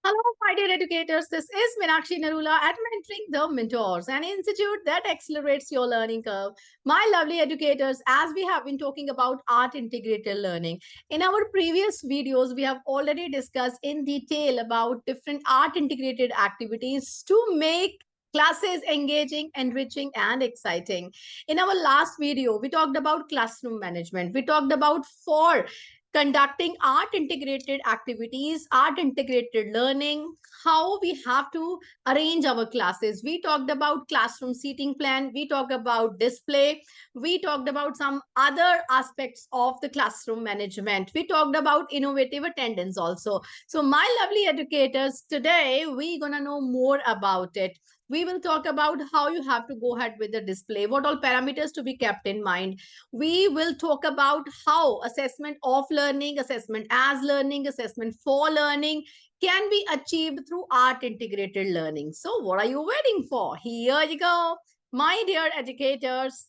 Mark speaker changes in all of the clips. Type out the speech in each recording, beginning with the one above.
Speaker 1: Hello, my dear educators. This is Meenakshi Narula at Mentoring the Mentors, an institute that accelerates your learning curve. My lovely educators, as we have been talking about art integrated learning, in our previous videos, we have already discussed in detail about different art integrated activities to make classes engaging, enriching, and exciting. In our last video, we talked about classroom management. We talked about four conducting art integrated activities, art integrated learning, how we have to arrange our classes. We talked about classroom seating plan, we talked about display, we talked about some other aspects of the classroom management. We talked about innovative attendance also. So my lovely educators, today we're going to know more about it. We will talk about how you have to go ahead with the display, what all parameters to be kept in mind. We will talk about how assessment of learning, assessment as learning, assessment for learning can be achieved through art integrated learning. So what are you waiting for? Here you go. My dear educators,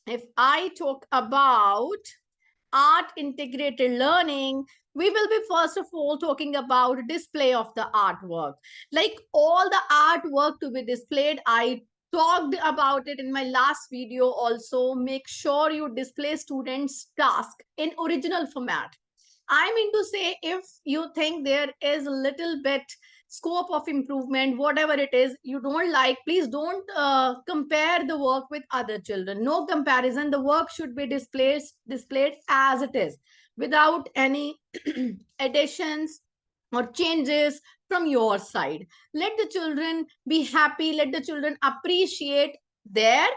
Speaker 1: if I talk about art integrated learning, we will be first of all talking about display of the artwork. Like all the artwork to be displayed, I talked about it in my last video also. Make sure you display students task in original format. I mean to say, if you think there is a little bit scope of improvement, whatever it is, you don't like, please don't compare the work with other children. No comparison. The work should be displayed as it is, without any additions or changes from your side. Let the children be happy. Let the children appreciate their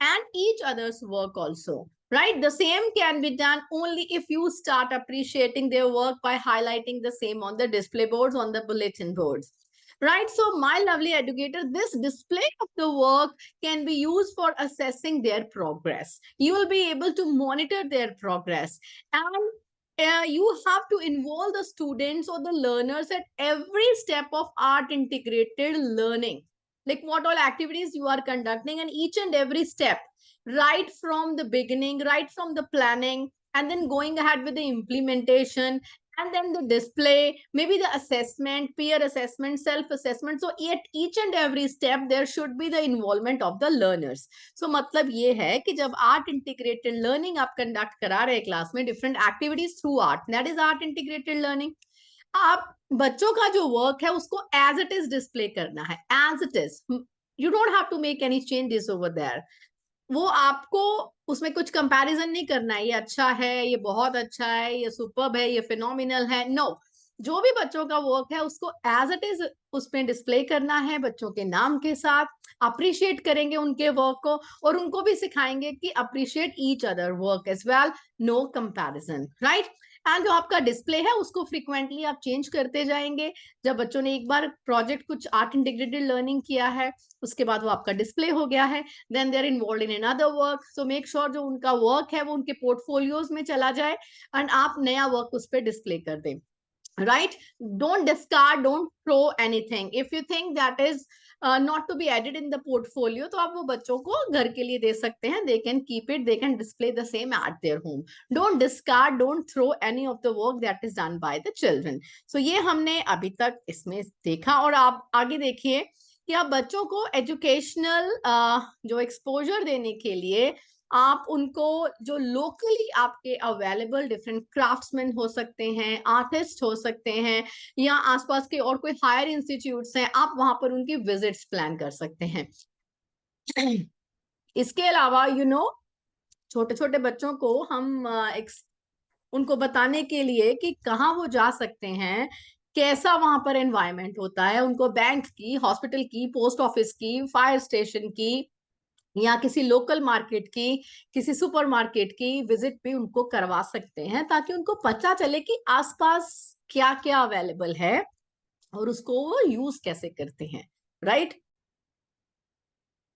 Speaker 1: and each other's work also. Right? The same can be done only if you start appreciating their work by highlighting the same on the display boards, on the bulletin boards. Right? So my lovely educator, this display of the work can be used for assessing their progress. You will be able to monitor their progress, and you have to involve the students or the learners at every step of art integrated learning. Like what all activities you are conducting, and each and every step, right from the beginning, right from the planning, and then going ahead with the implementation, and then the display, maybe the assessment, peer assessment, self assessment. So at each and every step there should be the involvement of the learners. So मतलब ये है कि जब art integrated learning आप conduct करा रहे हैं class में different activities through art, that is art integrated learning. आप बच्चों का जो वर्क है उसको as it is display करना है, as it is. You don't have to make any changes over there. वो आपको उसमें कुछ कंपैरिजन नहीं करना है, ये अच्छा है, ये बहुत अच्छा है, ये सुपर्ब है, ये फिनोमिनल है. नो, जो भी बच्चों का वर्क है उसको एज इट इज उसमें डिस्प्ले करना है, बच्चों के नाम के साथ. अप्रिशिएट करेंगे उनके वर्क को, और उनको भी सिखाएंगे कि appreciate each other work as well. No comparison. Right? And जो आपका डिस्प्ले है उसको फ्रिक्वेंटली आप चेंज करते जाएंगे. जब बच्चों ने एक बार प्रोजेक्ट कुछ आर्ट इंटीग्रेटेड लर्निंग किया है, उसके बाद वो आपका डिस्प्ले हो गया है, then they're involved in another work. So make sure जो उनका वर्क है वो उनके पोर्टफोलियोज में चला जाए, एंड आप नया वर्क उस पर डिस्प्ले कर दें. Right? Don't discard, don't throw anything. If you think that is not to be added in the portfolio, तो आप वो बच्चों को घर के लिए दे सकते हैं. They can keep it, they can display the same at their home. Don't discard, don't throw any of the work that is done by the children. So ये हमने अभी तक इसमें देखा. और आप आगे देखिए कि आप बच्चों को एजुकेशनल जो एक्सपोजर देने के लिए आप उनको जो लोकली आपके अवेलेबल डिफरेंट क्राफ्ट्समैन हो सकते हैं, आर्टिस्ट हो सकते हैं, या आसपास के और कोई हायर इंस्टीट्यूट्स हैं, आप वहां पर उनकी विजिट्स प्लान कर सकते हैं. इसके अलावा छोटे छोटे बच्चों को हम उनको बताने के लिए कि कहाँ वो जा सकते हैं, कैसा वहां पर एनवायरनमेंट होता है, उनको बैंक की, हॉस्पिटल की, पोस्ट ऑफिस की, फायर स्टेशन की, या किसी लोकल मार्केट की, किसी सुपरमार्केट की विजिट भी उनको करवा सकते हैं, ताकि उनको पता चले कि आसपास क्या क्या अवेलेबल है और उसको वो यूज कैसे करते हैं. राइट?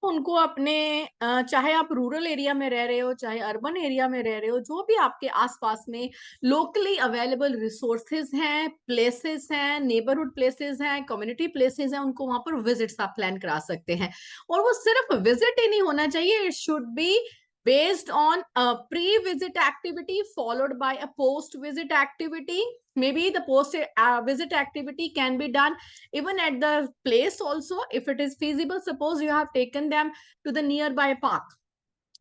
Speaker 1: उनको अपने चाहे आप रूरल एरिया में रह रहे हो, चाहे अर्बन एरिया में रह रहे हो, जो भी आपके आसपास में लोकली अवेलेबल रिसोर्सेज हैं, प्लेसेस हैं, नेबरहुड प्लेसेस हैं, कम्युनिटी प्लेसेस हैं, उनको वहां पर विजिट्स आप प्लान करा सकते हैं. और वो सिर्फ विजिट ही नहीं होना चाहिए, it should be based on a pre-visit activity followed by a post-visit activity. Maybe the post-visit activity can be done even at the place also, if it is feasible. Suppose you have taken them to the nearby park,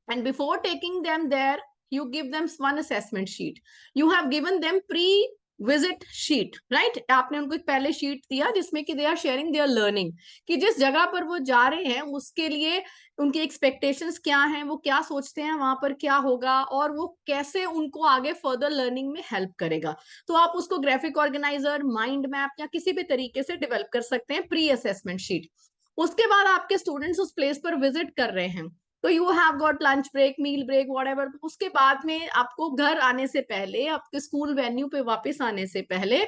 Speaker 1: and before taking them there, you give them one assessment sheet. You have given them pre-visit sheet, right? आपने उनको एक पहले sheet दिया जिसमें कि they are sharing their learning, कि जिस जगह पर वो जा रहे हैं उसके लिए उनकी एक्सपेक्टेशंस क्या हैं, वो क्या सोचते हैं वहां पर क्या होगा, और वो कैसे उनको आगे फर्दर लर्निंग में हेल्प करेगा. तो आप उसको ग्राफिक ऑर्गेनाइजर, माइंड मैप या किसी भी तरीके से डेवलप कर सकते हैं, प्री असेसमेंट शीट. उसके बाद आपके स्टूडेंट्स उस प्लेस पर विजिट कर रहे हैं, तो you have got lunch break, meal break, whatever. उसके बाद में आपको घर आने से पहले, आपके स्कूल वेन्यू पे वापस आने से पहले,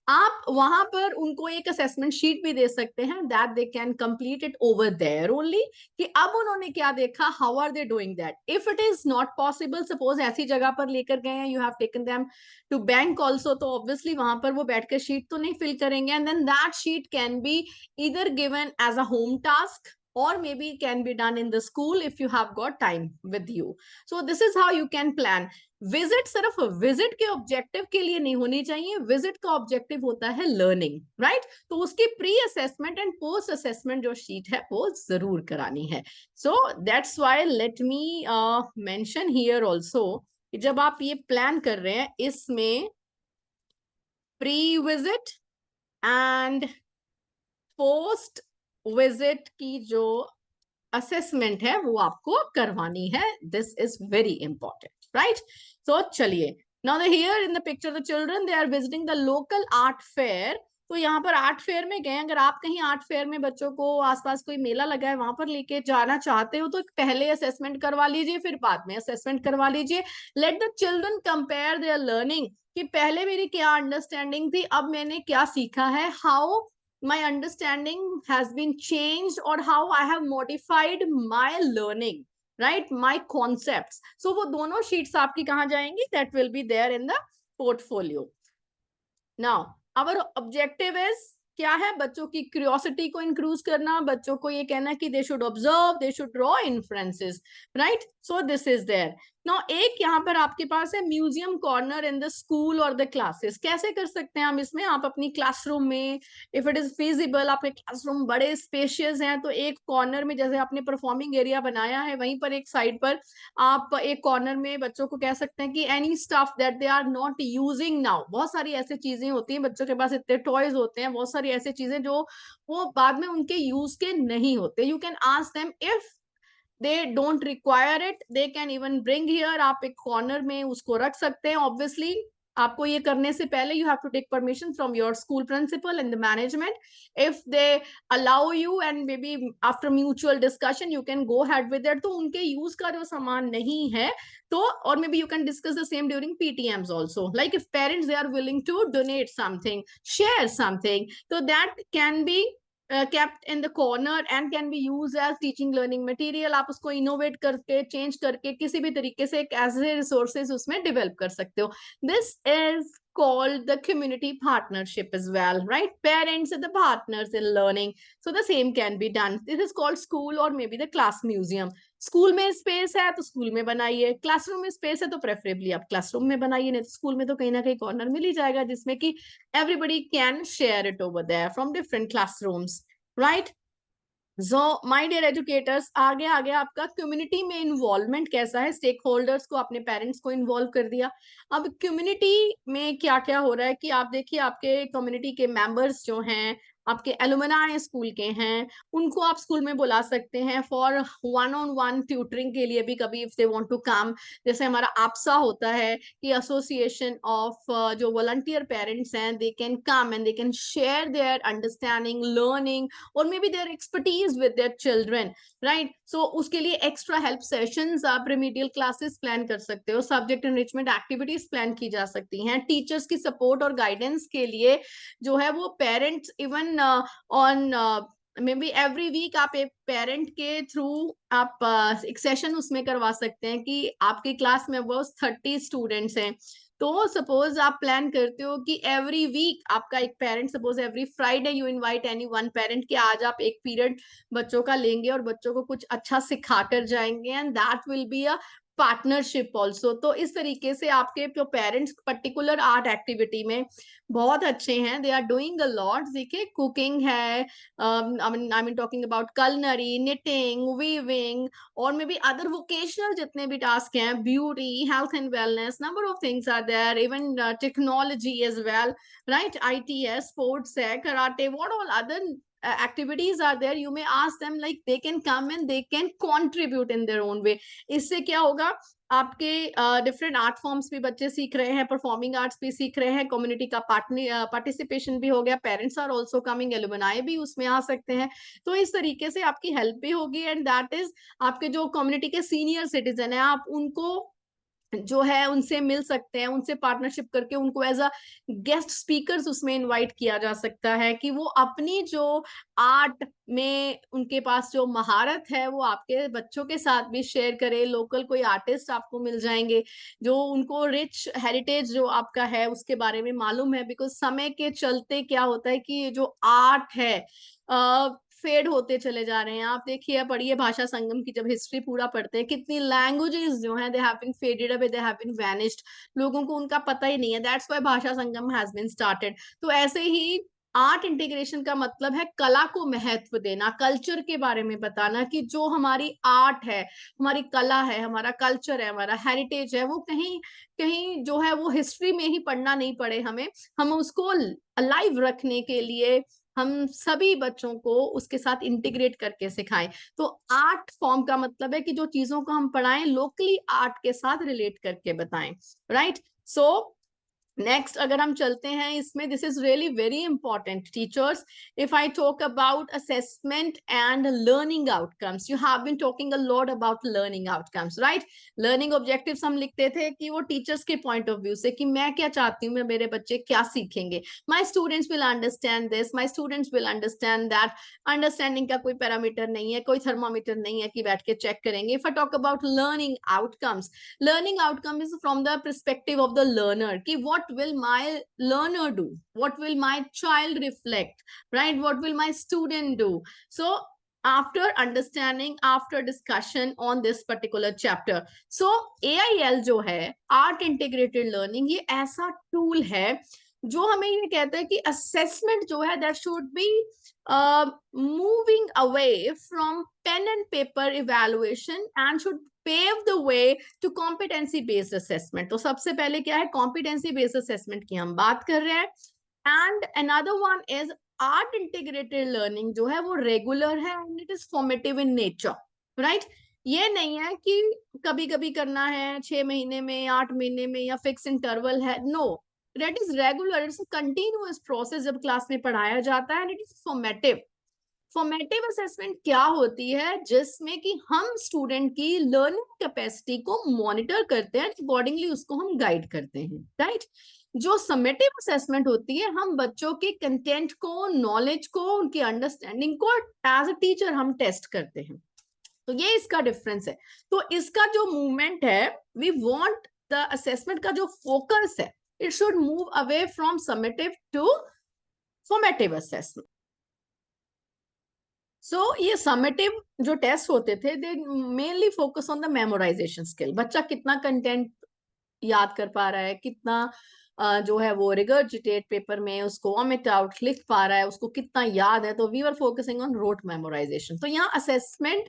Speaker 1: आप वहां पर उनको एक असेसमेंट शीट भी दे सकते हैं, that they can complete it over there only, कि अब उन्होंने क्या देखा, how are they doing that. If it is not possible, suppose ऐसी जगह पर लेकर गए हैं, you have taken them to bank also, तो ऑब्वियसली वहां पर वो बैठकर शीट तो नहीं फिल करेंगे, and then that sheet can be either given as a home task or maybe it can be done in the school if you have got time with you. So this is how you can plan. Visit सिर्फ visit के objective के लिए नहीं होनी चाहिए, visit का objective होता है लर्निंग, राइट? तो उसकी pre assessment and post assessment जो शीट है वो जरूर करानी है. So that's why let me mention here also, जब आप ये प्लान कर रहे हैं, इसमें pre visit and post visit की जो असेसमेंट है वो आपको करवानी है. This is very important, right? So चलिए, now the here in the picture the children they are visiting the local art fair. तो यहाँ पर आर्ट फेयर में गए. अगर आप कहीं आर्ट फेयर में बच्चों को, आसपास कोई मेला लगा है वहां पर लेके जाना चाहते हो, तो पहले असेसमेंट करवा लीजिए, फिर बाद में असेसमेंट करवा लीजिए. Let the children compare there learning, कि पहले मेरी क्या अंडरस्टैंडिंग थी, अब मैंने क्या सीखा है, how my understanding has been changed, or how I have modified my learning, right? My concepts. So वो दोनों sheets आपकी कहाँ जाएंगी? That will be there in the portfolio. Now our objective is क्या है? बच्चों की क्यूरियोसिटी को इंक्रीज करना, बच्चों को ये कहना कि they should observe, they should draw inferences, right? So this is there. Now एक यहाँ पर आपके पास है museum corner in the school और द क्लासेस. कैसे कर सकते हैं हम इसमें? आप अपनी क्लासरूम में, इफ इट इज फिजिबल, आपके क्लासरूम बड़े स्पेशियस हैं, तो एक कॉर्नर में, जैसे आपने परफॉर्मिंग एरिया बनाया है, वहीं पर एक साइड पर आप एक कॉर्नर में बच्चों को कह सकते हैं कि any stuff that they are not using now. बहुत सारी ऐसी चीजें होती हैं, बच्चों के पास इतने टॉयज होते हैं, बहुत सारी ऐसी चीजें जो वो बाद में उनके यूज के नहीं होते. You can ask them, if they don't require it, they can even bring here. आप एक कॉर्नर में उसको रख सकते हैं. ऑब्वियसली आपको ये करने से पहले you have to take permission from your school principal and the management. If they allow you and maybe after mutual discussion you can go ahead with it. तो उनके यूज का जो सामान नहीं है तो, or maybe you can discuss the same during PTMs also. Like if parents they are willing to donate something, share something, so that can be kept in the corner and can be used as teaching learning material. आप उसको innovate करके, change करके, किसी भी तरीके से एक ऐसे resources उसमें develop कर सकते हो. This is called the community partnership as well, right? Parents are the partners in learning, so the same can be done. This is called school or maybe the class museum. School में space है तो school में बनाइए, classroom में space है तो preferably आप classroom में बनाइए, नहीं तो स्कूल में तो कहीं ना कहीं कॉर्नर मिल ही जाएगा जिसमें कि everybody can share it over there from different classrooms, right? So my dear educators, आगे आगे आपका कम्युनिटी में इन्वॉल्वमेंट कैसा है? स्टेक होल्डर्स को, अपने पेरेंट्स को इन्वॉल्व कर दिया. अब कम्युनिटी में क्या क्या हो रहा है कि आप देखिए, आपके कम्युनिटी के मेंबर्स जो हैं, आपके एलुमनाई स्कूल के हैं, उनको आप स्कूल में बुला सकते हैं for one on one tutoring के लिए भी, कभी if they want to come. जैसे हमारा आपसा होता है कि एसोसिएशन ऑफ जो वॉलंटियर पेरेंट्स हैं, they can come and they can share their understanding, learning और may be their expertise with their children, right? So उसके लिए एक्स्ट्रा हेल्प सेशंस, आप रिमीडियल क्लासेस प्लान कर सकते हो, सब्जेक्ट एनरिचमेंट एक्टिविटीज प्लान की जा सकती हैं. टीचर्स की सपोर्ट और गाइडेंस के लिए जो है वो parents even on maybe every week आप एक पेरेंट के थ्रू आप एक सेशन उसमें करवा सकते हैं कि आपकी क्लास में वो 30 स्टूडेंट्स हैं, तो सपोज आप प्लान करते हो कि एवरी वीक आपका एक parent, suppose every Friday you invite any one parent कि आज आप एक पीरियड बच्चों का लेंगे और बच्चों को कुछ अच्छा सिखा कर जाएंगे, and that will be a partnership also. तो इस तरीके से आपके जो पेरेंट्स पर्टिकुलर आर्ट एक्टिविटी में बहुत अच्छे हैं, they are doing a lot. देखिए कुकिंग है, I mean talking about culinary, knitting, weaving, और मे बी अदर वोकेशनल जितने भी टास्क हैं, beauty, health and wellness, number of things are there, even technology as well, right, ITS, sports है, karate, what all other activities are there. You may ask them, like they can come and they can contribute in their own way. इससे क्या होगा, आपके different art forms भी बच्चे सीख रहे हैं, परफॉर्मिंग आर्ट्स भी सीख रहे हैं, कम्युनिटी का पार्टिसिपेशन भी हो गया, parents are also coming, alumni भी उसमें आ सकते हैं। तो इस तरीके से आपकी हेल्प भी होगी, एंड दैट इज आपके जो कम्युनिटी के सीनियर सिटीजन है, आप उनको जो है उनसे मिल सकते हैं, उनसे पार्टनरशिप करके उनको एज अ गेस्ट स्पीकर्स उसमें इनवाइट किया जा सकता है कि वो अपनी जो आर्ट में उनके पास जो महारत है वो आपके बच्चों के साथ भी शेयर करे। लोकल कोई आर्टिस्ट आपको मिल जाएंगे जो उनको रिच हेरिटेज जो आपका है उसके बारे में मालूम है, बिकॉज समय के चलते क्या होता है कि ये जो आर्ट है फेड होते चले जा रहे हैं। आप देखिए, पढ़िए भाषा संगम की जब हिस्ट्री पूरा पढ़ते हैं, कितनी लैंग्वेजेस जो हैं they have been faded away, they have been vanished, लोगों को उनका पता ही नहीं है। दैट्स व्हाई भाषा संगम हैज बीन स्टार्टेड। तो ऐसे ही आर्ट इंटीग्रेशन का मतलब है कला को महत्व देना, कल्चर के बारे में बताना कि जो हमारी आर्ट है, हमारी कला है, हमारा कल्चर है, हमारा हेरिटेज है, वो कहीं कहीं जो है वो हिस्ट्री में ही पढ़ना नहीं पड़े हमें, हम उसको अलाइव रखने के लिए हम सभी बच्चों को उसके साथ इंटीग्रेट करके सिखाएं। तो आर्ट फॉर्म का मतलब है कि जो चीजों को हम पढ़ाएं लोकली आर्ट के साथ रिलेट करके बताएं, राइट। सो नेक्स्ट अगर हम चलते हैं इसमें, this is really very important teachers, if I talk about assessment and learning outcomes, you have been talking a lot about learning outcomes, right. Learning objectives हम लिखते थे कि वो टीचर्स के पॉइंट ऑफ व्यू से कि मैं क्या चाहती हूँ, मैं मेरे बच्चे क्या सीखेंगे, my students will understand this, my students will understand that. Understanding का कोई पैरामीटर नहीं है, कोई थर्मामीटर नहीं है कि बैठ के चेक करेंगे। If I talk about learning outcomes, learning outcome is from the perspective of the learner ki what will my learner do, what will my child reflect, right, what will my student do. So after understanding, after discussion on this particular chapter, so AIL जो है art integrated learning, ये ऐसा tool है जो हमें ये कहता है कि असेसमेंट जो है that should B moving away from pen and paper evaluation and should pave the way to competency based assessment. तो सबसे पहले क्या है, competency based assessment की हम बात कर रहे हैं। and another one is art integrated learning जो है वो regular है and it is formative in nature, right। ये नहीं है कि कभी कभी करना है 6 महीने में, 8 महीने में, या फिक्स इंटरवल है, no, that is regular, it's a continuous process जब क्लास में पढ़ाया जाता है, and it is formative। Formative assessment क्या होती है, जिसमें कि हम स्टूडेंट की लर्निंग कैपेसिटी को मॉनिटर करते हैं, अकॉर्डिंगली उसको हम गाइड करते हैं, राइट। जो समेटिव असेसमेंट होती है, हम बच्चों के कंटेंट को, नॉलेज को, उनकी अंडरस्टैंडिंग को एज अ टीचर हम टेस्ट करते हैं। तो ये इसका डिफरेंस है। तो इसका जो मूवमेंट है, वी वांट द असेसमेंट का जो फोकस है, it should move away from summative to formative assessment. So ये समेटिव जो टेस्ट होते थे, they mainly focus on the memorization skill, बच्चा कितना कंटेंट याद कर पा रहा है, कितना जो है वो रिगर्जिटेट पेपर में उसको वॉमिट आउट लिख पा रहा है, उसको कितना याद है। तो we were focusing on rote memorization. तो यहाँ असेसमेंट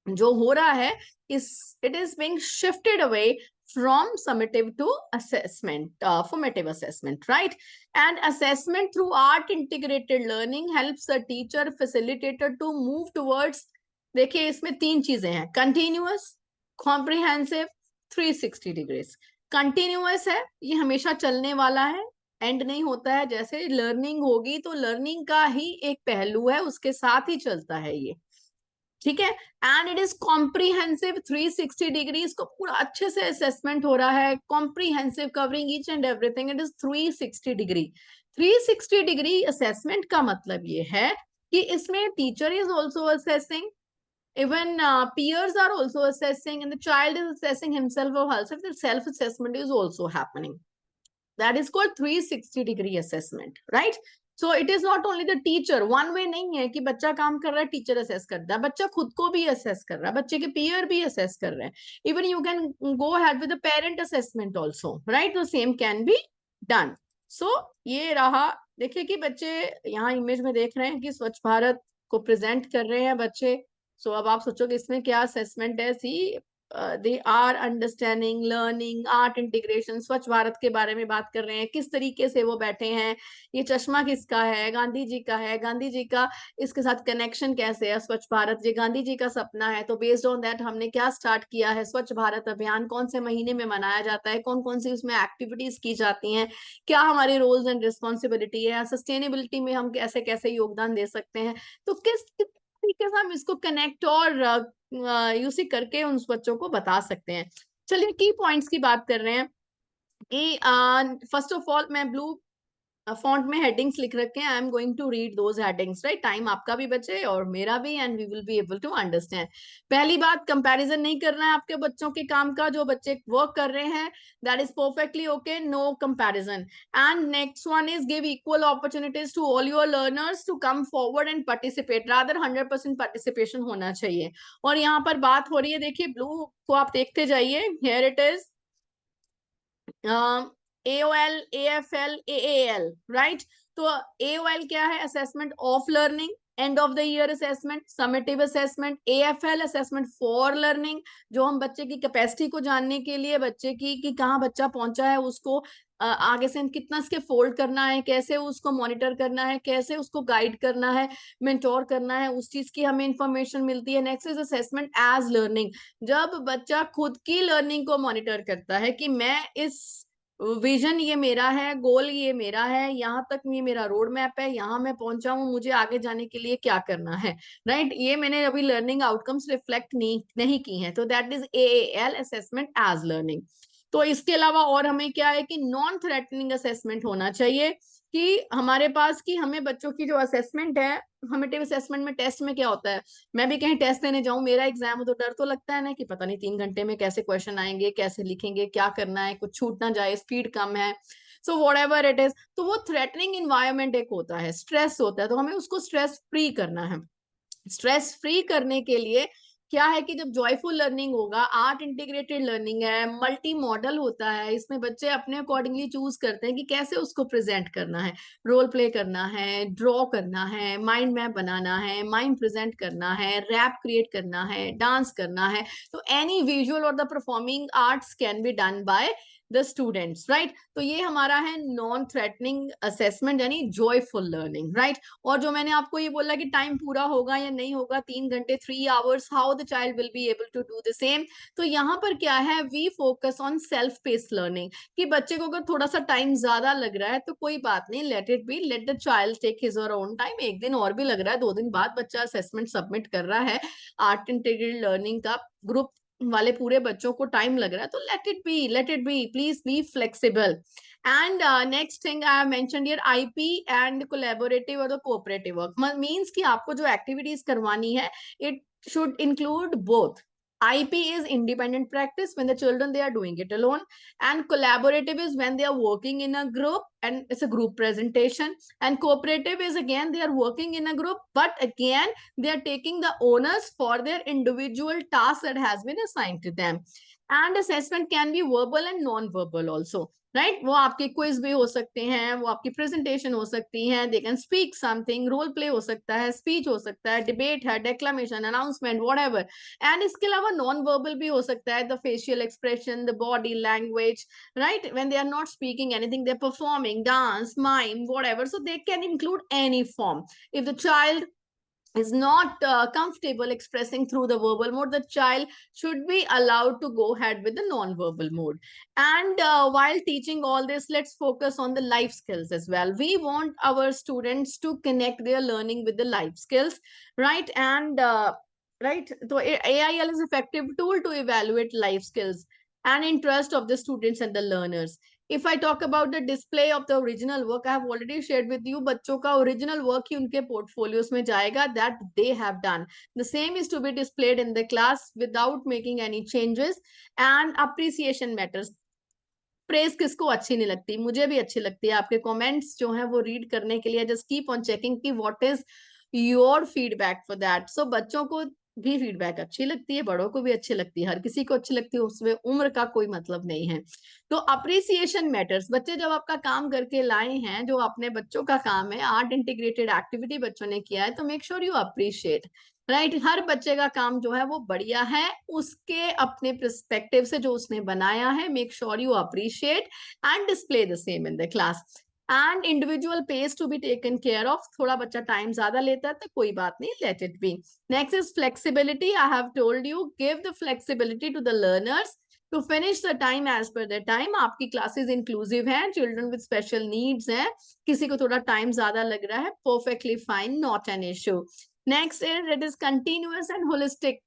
Speaker 1: जो हो रहा है, इस it is being shifted away from summative to assessment, formative assessment, right? And assessment through art integrated learning helps a teacher facilitator to move towards, देखिए इसमें 3 चीजें हैं, continuous, comprehensive, 360 degrees। continuous है, ये हमेशा चलने वाला है, एंड नहीं होता है। जैसे लर्निंग होगी तो लर्निंग का ही एक पहलू है, उसके साथ ही चलता है ये, ठीक है। And it is comprehensive, 360 degree, इसको पूरा अच्छे से असेसमेंट हो रहा है, comprehensive, covering each and everything, it is 360 degree. 360 degree assessment का मतलब ये है कि इसमें teacher is also assessing, even peers are also assessing, and the child is assessing himself or herself, the self assessment is also happening, That is called 360-degree assessment, right? So it is not only the teacher, one way नहीं है कि बच्चा काम कर रहा है teacher assess करता है, बच्चा खुद को भी असेस कर रहा है, बच्चे के पीयर भी असेस कर रहे हैं. Even you can go ahead with the parent assessment also, right? The same can be done. So ये रहा. देखिए कि बच्चे यहाँ इमेज में देख रहे हैं कि स्वच्छ भारत को प्रेजेंट कर रहे हैं बच्चे. सो अब आप सोचोगे इसमें क्या असेसमेंट है. See they are understanding, learning, art integration. Swachh Bharat के बारे में बात कर रहे हैं, किस तरीके से वो बैठे हैं, ये चश्मा किसका है, गांधी जी का है, गांधी जी का इसके साथ कनेक्शन कैसे है. स्वच्छ भारत ये गांधी जी का सपना है, तो बेस्ड ऑन दैट हमने क्या स्टार्ट किया है. स्वच्छ भारत अभियान कौन से महीने में मनाया जाता है, कौन कौन सी उसमें एक्टिविटीज की जाती हैं, क्या हमारे रोल्स एंड रिस्पॉन्सिबिलिटी है, सस्टेनेबिलिटी में हम कैसे कैसे योगदान दे सकते हैं. तो किस तरीके से हम इसको कनेक्ट और यूसी करके उन बच्चों को बता सकते हैं. चलिए की पॉइंट्स की बात कर रहे हैं कि फर्स्ट ऑफ ऑल मैं ब्लू फॉन्ट में हेडिंग्स लिख रखे हैं. I am going to read those headings, right? Time आपका भी बचे और मेरा भी, and we will be able to understand. पहली बात, कंपैरिजन नहीं करना है आपके बच्चों के काम का. जो बच्चे वर्क कर रहे हैं that is perfectly okay, no comparison. And next one is give equal opportunities to all your learners to come forward and participate. Rather 100% participation होना चाहिए. और यहाँ पर बात हो रही है, देखिए ब्लू को आप देखते जाइए. Here it is AOL, AFL, AAL, right? तो AOL क्या है? Assessment of learning, end of the year assessment, summative assessment. AFL assessment for learning, जो हम बच्चे की कैपेसिटी को जानने के लिए, बच्चे की कि कहाँ बच्चा पहुंचा है, उसको आगे से हम कितना इसके फोल्ड करना है, कैसे उसको मॉनिटर करना है, कैसे उसको गाइड करना है, मेंटोर करना है, उस चीज की हमें इंफॉर्मेशन मिलती है. Next is assessment as learning, जब बच्चा खुद की लर्निंग को मॉनिटर करता है कि मैं इस विजन, ये मेरा है, गोल ये मेरा है, यहाँ तक ये मेरा रोड मैप है, यहाँ मैं पहुंचा हूँ, मुझे आगे जाने के लिए क्या करना है, राइट? ये मैंने अभी लर्निंग आउटकम्स रिफ्लेक्ट नहीं की हैं. तो that is AAL, assessment as learning. तो इसके अलावा और हमें क्या है कि नॉन थ्रेटनिंग असेसमेंट होना चाहिए. कि हमारे पास कि हमें बच्चों की जो असेसमेंट है, फॉर्मेटिव असेसमेंट में टेस्ट में क्या होता है, मैं भी कहीं टेस्ट देने जाऊं, मेरा एग्जाम हो, तो डर तो लगता है ना कि पता नहीं 3 घंटे में कैसे क्वेश्चन आएंगे, कैसे लिखेंगे, क्या करना है, कुछ छूट ना जाए, स्पीड कम है. So what ever it is, तो वो थ्रेटनिंग इन्वायरमेंट एक होता है, स्ट्रेस होता है. तो हमें उसको स्ट्रेस फ्री करना है. स्ट्रेस फ्री करने के लिए क्या है कि जब जॉयफुल लर्निंग होगा, आर्ट इंटीग्रेटेड लर्निंग है, मल्टी मॉडल होता है, इसमें बच्चे अपने अकॉर्डिंगली चूज करते हैं कि कैसे उसको प्रेजेंट करना है. रोल प्ले करना है, ड्रॉ करना है, माइंड मैप बनाना है, माइंड प्रेजेंट करना है, रैप क्रिएट करना है, डांस करना है. तो एनी विजुअल और the performing arts can be done by the students, right? तो ये हमारा है नॉन थ्रेटनिंग असेसमेंट, यानी जॉयफुल लर्निंग, राइट? और जो मैंने आपको ये बोला कि टाइम पूरा होगा या नहीं होगा, 3 घंटे, 3 hours, how the child will be able to do the same. तो यहाँ पर क्या है, we focus on self paced learning. कि बच्चे को अगर थोड़ा सा टाइम ज्यादा लग रहा है तो कोई बात नहीं, let it be, let the child take his और ओन टाइम. 1 दिन और भी लग रहा है, 2 दिन बाद बच्चा असेसमेंट सबमिट कर रहा है, आर्ट इंटीग्रेटेड लर्निंग का ग्रुप वाले पूरे बच्चों को टाइम लग रहा है, तो late it B, please be flexible. And next thing I have mentioned here, IP and collaborative और द कोऑपरेटिव वर्क. मींस कि आपको जो एक्टिविटीज करवानी है, it should include both. IP is independent practice when the children they are doing it alone, and collaborative is when they are working in a group and it's a group presentation. And cooperative is again they are working in a group, but again they are taking the onus for their individual task that has been assigned to them. And assessment can be verbal and non-verbal also, right? वो आपके quiz भी हो सकते हैं, वो आपकी presentation हो सकती है, they can speak something, role play हो सकता है, स्पीच हो सकता है, डिबेट है, डेक्लामेशन, अनाउंसमेंट, व्हाटएवर. एंड इसके अलावा नॉन वर्बल भी हो सकता है, the facial expression, the body language, right? When they are not speaking anything, they are performing dance, mime, whatever. So they can include any form. If the child is not comfortable expressing through the verbal mode, the child should be allowed to go ahead with the non-verbal mode. And while teaching all this, let's focus on the life skills as well. We want our students to connect their learning with the life skills, right? And right, so AIL is effective tool to evaluate life skills and interest of the students and the learners. If I talk about the display of the original work, I have already shared with you, बच्चों का original work ही उनके portfolios में जाएगा, that they have done. The same is to be displayed in the class without making any changes. And appreciation matters. Praise किसको अच्छी नहीं लगती, मुझे भी अच्छी लगती है। आपके कमेंट्स जो है वो रीड करने के लिए जस्ट कीप ऑन चेकिंग कि what is your feedback for that. So बच्चों को भी फीडबैक अच्छी लगती है, बड़ों को भी अच्छी लगती है, हर किसी को अच्छी लगती है, उसमें उम्र का कोई मतलब नहीं है। तो अप्रिसिएशन मैटर्स। बच्चे जब आपका काम करके लाए हैं, जो अपने बच्चों का काम है, आर्ट इंटीग्रेटेड एक्टिविटी बच्चों ने किया है, तो make sure you appreciate, right. हर बच्चे का काम जो है वो बढ़िया है, उसके अपने पर्सपेक्टिव से जो उसने बनाया है, make sure you appreciate and display the same in the class. And individual pace to be taken care of. थोड़ा बच्चा टाइम ज्यादा लेता है तो कोई बात नहीं, let it be. Next is flexibility. I have told you, give the flexibility to the learners to finish the time as per the time. आपकी क्लासेस इंक्लूसिव हैं, चिल्ड्रन विद स्पेशल नीड्स हैं, किसी को थोड़ा टाइम ज्यादा लग रहा है, perfectly fine, not an issue. Next is it is continuous and holistic.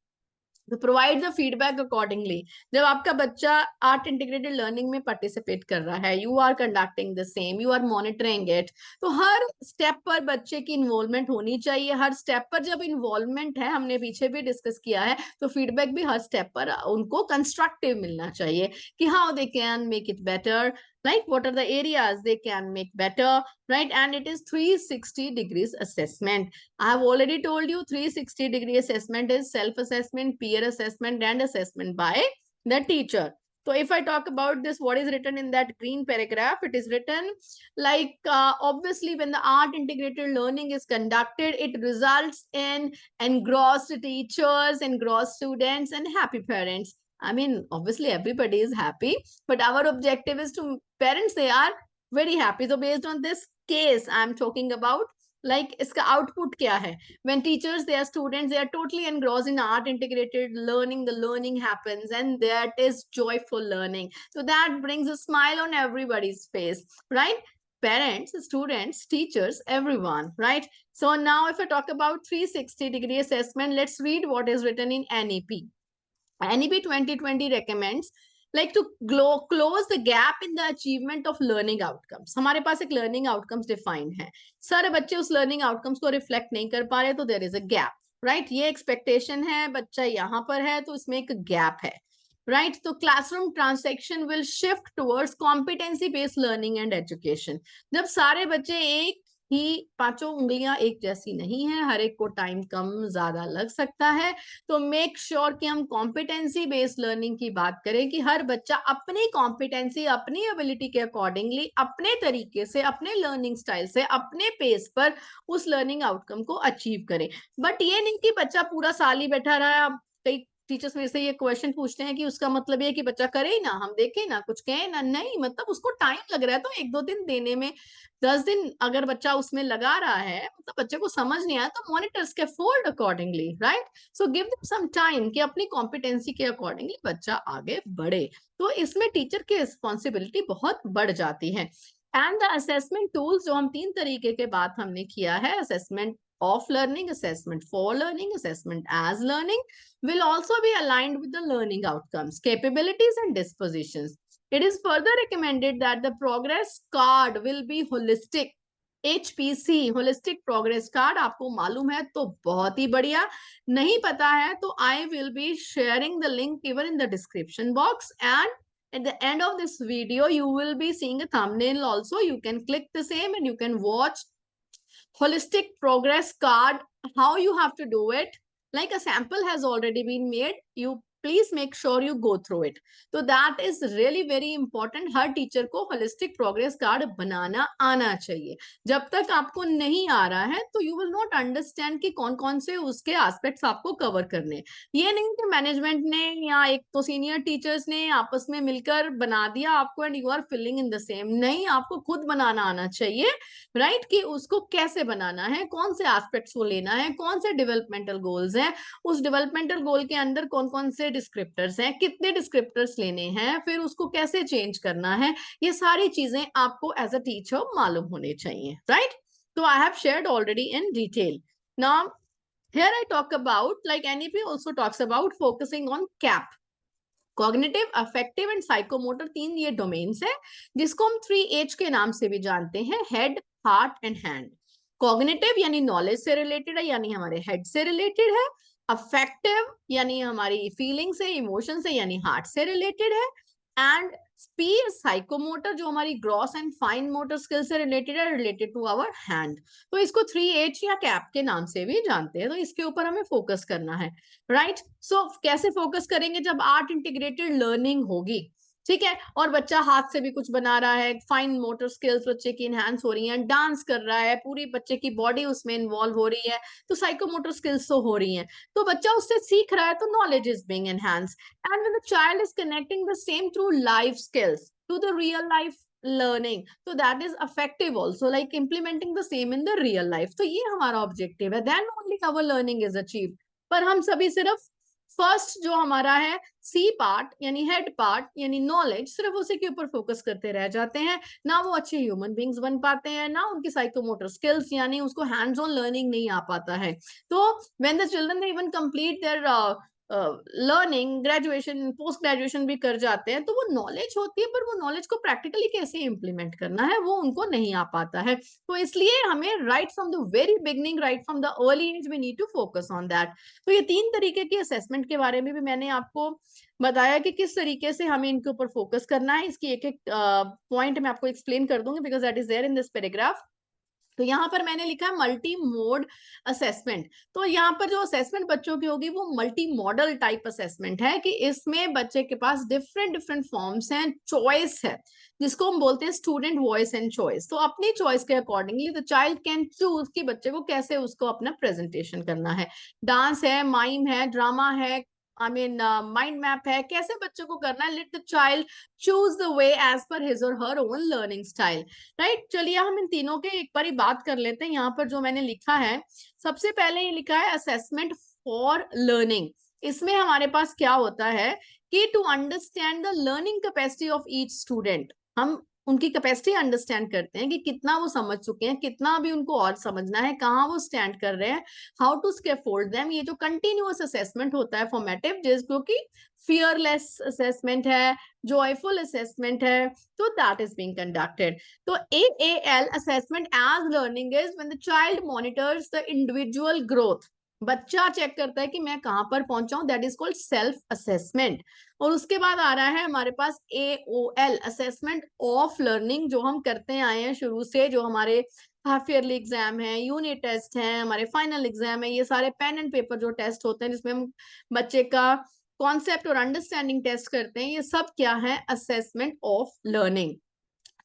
Speaker 1: तो प्रोवाइड द फीडबैक अकॉर्डिंगली। जब आपका बच्चा आर्ट इंटीग्रेटेड लर्निंग में पार्टिसिपेट कर रहा है, you are conducting the same, you are monitoring it, तो हर स्टेप पर बच्चे की इन्वॉल्वमेंट होनी चाहिए। हर स्टेप पर जब इन्वॉल्वमेंट है, हमने पीछे भी डिस्कस किया है, तो फीडबैक भी हर स्टेप पर उनको कंस्ट्रक्टिव मिलना चाहिए कि how they can make it better, like what are the areas they can make better, right? And it is 360 degrees assessment. I have already told you 360-degree assessment is self-assessment, peer assessment, and assessment by the teacher. So if I talk about this, what is written in that green paragraph? It is written like, obviously when the art integrated learning is conducted, it results in engrossed teachers, engrossed students, and happy parents. I mean, obviously everybody is happy, but our objective is to parents, they are very happy. So based on this case I'm talking about, like iska output kya hai? When teachers, their students, they are totally engrossed in art integrated learning, the learning happens, and that is joyful learning. So that brings a smile on everybody's face, right? Parents, students, teachers, everyone, right? So now if I talk about 360-degree assessment, let's read what is written in NEP. NEP 2020 recommends like to close the gap in the achievement of learning outcomes. हमारे पास एक learning outcomes defined है, सारे बच्चे उस learning outcomes को reflect नहीं कर पा रहे, तो there is a gap, right? ये expectation है, बच्चा यहाँ पर है, तो इसमें एक gap है, right? तो classroom transaction will shift towards competency based learning and education. जब सारे बच्चे एक ही, पांचों उंगलियां एक जैसी नहीं है, हर एक को टाइम कम ज्यादा लग सकता है, तो मेक श्योर कि हम कॉम्पिटेंसी बेस्ड लर्निंग की बात करें कि हर बच्चा अपनी कॉम्पिटेंसी, अपनी एबिलिटी के अकॉर्डिंगली, अपने तरीके से, अपने लर्निंग स्टाइल से, अपने पेस पर उस लर्निंग आउटकम को अचीव करे। बट ये नहीं कि बच्चा पूरा साल ही बैठा रहा। कई टीचर्स मेरे से ये क्वेश्चन पूछते हैं कि उसका मतलब ये कि बच्चा करे ही ना, हम देखें ना, कुछ कहें ना, नहीं, मतलब उसको टाइम लग रहा है, तो 1-2 दिन देने में, 10 दिन अगर बच्चा उसमें लगा रहा है, मतलब बच्चे को समझ नहीं आया, तो मॉनिटर्स के fold accordingly, right? So give them some time कि अपनी कॉम्पिटेंसी के अकॉर्डिंगली बच्चा आगे बढ़े। तो इसमें टीचर की रिस्पॉन्सिबिलिटी बहुत बढ़ जाती है। एंड द असेसमेंट टूल्स, जो हम 3 तरीके के बात हमने किया है, assessment of learning, assessment for learning, assessment as learning, will also be aligned with the learning outcomes, capabilities, and dispositions. It is further recommended that the progress card will be holistic. HPC, holistic progress card, आपको मालूम है तो बहुत ही बढ़िया, नहीं पता है तो I will be sharing the link even in the description box, and at the end of this video you will be seeing a thumbnail also. You can click the same and you can watch holistic progress card, how you have to do it. Like a sample has already been made, you please make sure you go through it. So that is really very important. Her teacher को holistic progress card बनाना आना चाहिए। जब तक आपको नहीं आ रहा है तो you will not understand कि कौन कौन से उसके aspects आपको cover करने। ये नहीं कि मैनेजमेंट ने या एक तो सीनियर टीचर्स ने आपस में मिलकर बना दिया आपको and you are filling in the same, नहीं, आपको खुद बनाना आना चाहिए, राइट? कि उसको कैसे बनाना है, कौन से एस्पेक्ट्स को लेना है, कौन से डेवलपमेंटल गोल्स हैं, उस डेवलपमेंटल गोल के अंदर कौन कौन से डिस्क्रिप्टर्स हैं, कितने डिस्क्रिप्टर्स लेने हैं, फिर उसको कैसे चेंज करना है, ये सारी चीजें आपको एज अ टीचर मालूम होने चाहिए, राइट? तो I have shared already in detail. Now here I talk about, like NEP also talks about focusing on CAP, cognitive, affective and psychomotor, 3 ये डोमेन्स है जिसको हम 3H के नाम से भी जानते हैं, head, heart and hand. Cognitive यानी नॉलेज से रिलेटेड है, यानी हमारे हेड से रिलेटेड है। अफेक्टिव यानी हमारी फीलिंग से, इमोशन से, यानी हार्ट से रिलेटेड है। एंड स्पीड साइकोमोटर जो हमारी gross and fine motor skill से रिलेटेड है, रिलेटेड टू आवर हैंड। तो इसको 3H या कैप के नाम से भी जानते हैं, तो इसके ऊपर हमें फोकस करना है, राइट। सो कैसे फोकस करेंगे, जब आर्ट इंटीग्रेटेड लर्निंग होगी, ठीक है, और बच्चा हाथ से भी कुछ बना रहा है, फाइन मोटर स्किल्स बच्चे की इनहैंस हो रही हैं, डांस कर रहा है, पूरी बच्चे की बॉडी उसमें इन्वॉल्व हो रही है, तो साइकोमोटर स्किल्स तो हो रही हैं, तो बच्चा उससे सीख रहा है, तो knowledge is being enhance. And when the child is connecting the same through life skills to the real life learning, so that is effective also, like implementing the same in the real life। तो ये हमारा objective है, then only our learning is achieved। पर हम सभी सिर्फ first जो हमारा है सी पार्ट यानी हेड पार्ट यानी नॉलेज, सिर्फ उसी के ऊपर फोकस करते रह जाते हैं, ना वो अच्छे ह्यूमन बींग्स बन पाते हैं, ना उनकी साइकोमोटर स्किल्स यानी उसको हैंड्स ऑन लर्निंग नहीं आ पाता है। तो when the children even complete their learning, graduation, post graduation भी कर जाते हैं, तो वो नॉलेज होती है, पर वो नॉलेज को प्रैक्टिकली कैसे इंप्लीमेंट करना है वो उनको नहीं आ पाता है। तो इसलिए हमें right from the very beginning, right from the early age, we need to focus on that. तो ये 3 तरीके की असेसमेंट के बारे में भी मैंने आपको बताया कि किस तरीके से हमें इनके ऊपर फोकस करना है। इसकी एक एक पॉइंट मैं आपको एक्सप्लेन कर दूंगी, because that is there in this paragraph. तो यहाँ पर मैंने लिखा है मल्टी मोड असेसमेंट। तो यहाँ पर जो असेसमेंट बच्चों की होगी वो मल्टी मॉडल टाइप असेसमेंट है, कि इसमें बच्चे के पास डिफरेंट डिफरेंट फॉर्म्स हैं, चॉइस है, जिसको हम बोलते हैं स्टूडेंट वॉइस एंड चॉइस। तो अपनी चॉइस के accordingly the child can choose कि बच्चे को कैसे उसको अपना प्रेजेंटेशन करना है। डांस है, माइम है, ड्रामा है, आई मीन माइंड मैप है, कैसे बच्चों को करना है, let the child choose the way as per his or her own learning style, right. चलिए हम इन तीनों के एक बार बात कर लेते हैं। यहाँ पर जो मैंने लिखा है, सबसे पहले ये लिखा है असेसमेंट फॉर लर्निंग। इसमें हमारे पास क्या होता है कि to understand the learning capacity of each student, हम उनकी कैपेसिटी अंडरस्टैंड करते हैं कि कितना वो समझ चुके हैं, कितना अभी उनको और समझना है, कहाँ वो स्टैंड कर रहे हैं, हाउ टू स्कैफोल्ड देम। ये जो कंटिन्यूअस असेसमेंट होता है फॉर्मेटिव, जिसको कि फियरलेस असेसमेंट है, जॉयफुल असेसमेंट है, तो दैट इज बीइंग कंडक्टेड। तो AAL assessment as learning is when the child monitors the individual growth, बच्चा चेक करता है कि मैं कहां पर पहुंचा हूं, that is called self assessment. और उसके बाद आ रहा है हमारे पास AOL असेसमेंट ऑफ लर्निंग, जो हम करते आए हैं शुरू से, जो हमारे हाफ ईयरली एग्जाम है, यूनिट टेस्ट है, हमारे फाइनल एग्जाम है, ये सारे पेन एंड पेपर जो टेस्ट होते हैं जिसमें हम बच्चे का कॉन्सेप्ट और अंडरस्टैंडिंग टेस्ट करते हैं, ये सब क्या है, असेसमेंट ऑफ लर्निंग।